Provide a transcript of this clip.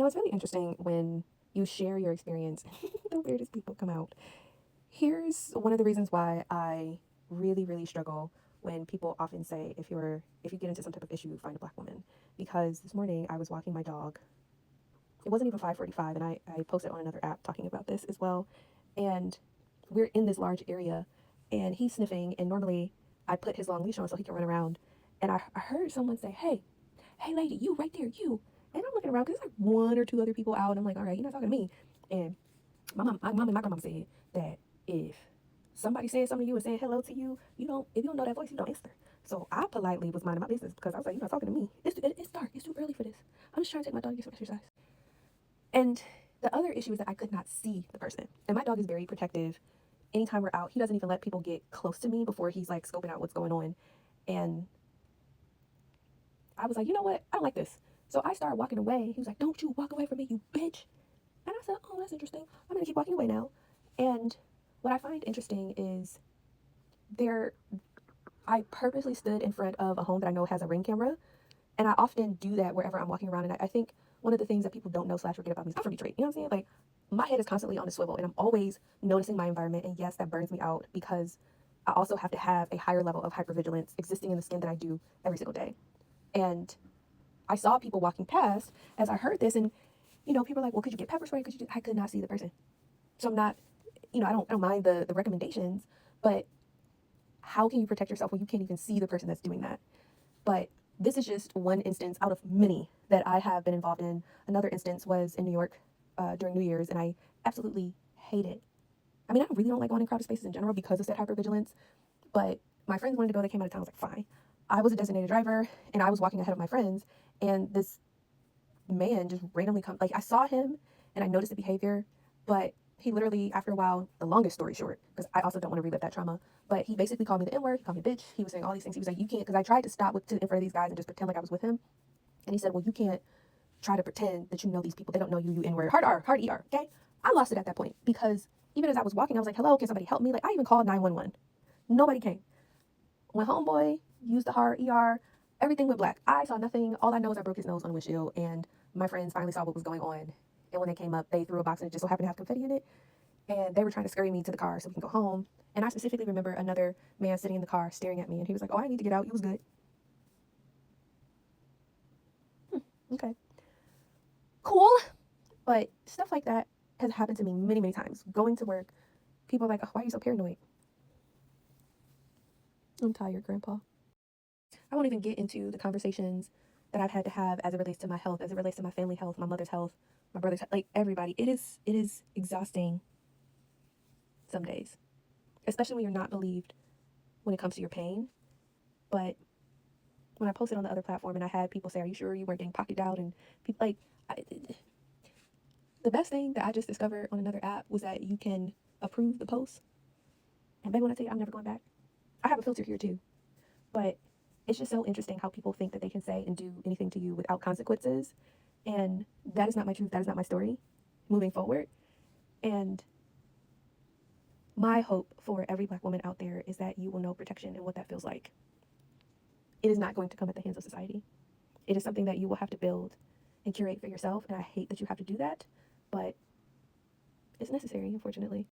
It's really interesting when you share your experience. The weirdest people come out. Here's one of the reasons why I really, really struggle when people often say if you get into some type of issue, find a black woman. Because this morning I was walking my dog. It wasn't even 5:45, and I posted on another app talking about this as well. And we're in this large area, and he's sniffing. And normally I put his long leash on so he can run around. And I heard someone say, hey, lady, you right there, you. And I'm looking around because there's like one or two other people out. And I'm like, all right, you're not talking to me. And my mom and my grandma said that if somebody saying something to you and saying hello to you, if you don't know that voice, you don't answer. So I politely was minding my business because I was like, you're not talking to me. It's dark. It's too early for this. I'm just trying to take my dog to get some exercise. And the other issue is that I could not see the person. And my dog is very protective. Anytime we're out, he doesn't even let people get close to me before he's like scoping out what's going on. And I was like, you know what? I don't like this. So I started walking away. He was like, don't you walk away from me, you bitch. And I said, oh, that's interesting. I'm going to keep walking away now. And what I find interesting is I purposely stood in front of a home that I know has a Ring camera. And I often do that wherever I'm walking around. And I think one of the things that people don't know / forget about me is I'm from Detroit. You know what I'm saying? Like, my head is constantly on a swivel and I'm always noticing my environment. And yes, that burns me out because I also have to have a higher level of hypervigilance existing in the skin than I do every single day. And I saw people walking past as I heard this, and people are like, "Well, could you get pepper spray? Could you?" I could not see the person, so I'm not. I don't mind the recommendations, but how can you protect yourself when you can't even see the person that's doing that? But this is just one instance out of many that I have been involved in. Another instance was in New York during New Year's, and I absolutely hate it. I mean, I really don't like going in crowded spaces in general because of that hypervigilance. But my friends wanted to go; they came out of town. I was like, fine. I was a designated driver, and I was walking ahead of my friends, and this man just randomly come, like, I saw him and I noticed the behavior, but he literally, after a while, the longest story short, because I also don't want to relive that trauma, but he basically called me the N-word, he called me bitch, he was saying all these things. He was like, you can't, because I tried to stop in front of these guys and just pretend like I was with him, and he said, well, you can't try to pretend that you know these people. They don't know you N-word. Hard R, hard ER, okay? I lost it at that point, because even as I was walking, I was like, hello, can somebody help me? Like, I even called 911. Nobody came. When homeboy used the hard ER, everything went black. I saw nothing. All I know is I broke his nose on the windshield, and my friends finally saw what was going on. And when they came up, they threw a box and it just so happened to have confetti in it. And they were trying to scurry me to the car so we can go home. And I specifically remember another man sitting in the car staring at me, and he was like, oh, I need to get out. It was good. Okay. Cool. But stuff like that has happened to me many, many times. Going to work, people are like, oh, why are you so paranoid? I'm tired, Grandpa. I won't even get into the conversations that I've had to have as it relates to my health, as it relates to my family health, my mother's health, my brother's health, like everybody. It is exhausting some days, especially when you're not believed when it comes to your pain. But when I posted on the other platform and I had people say, "Are you sure you weren't getting pocketed out?" and people like, the best thing that I just discovered on another app was that you can approve the post. And baby, when I tell you, I'm never going back. I have a filter here too, but it's just so interesting how people think that they can say and do anything to you without consequences. And that is not my truth. That is not my story moving forward. And my hope for every black woman out there is that you will know protection and what that feels like. It is not going to come at the hands of society. It is something that you will have to build and curate for yourself. And I hate that you have to do that, but it's necessary, unfortunately.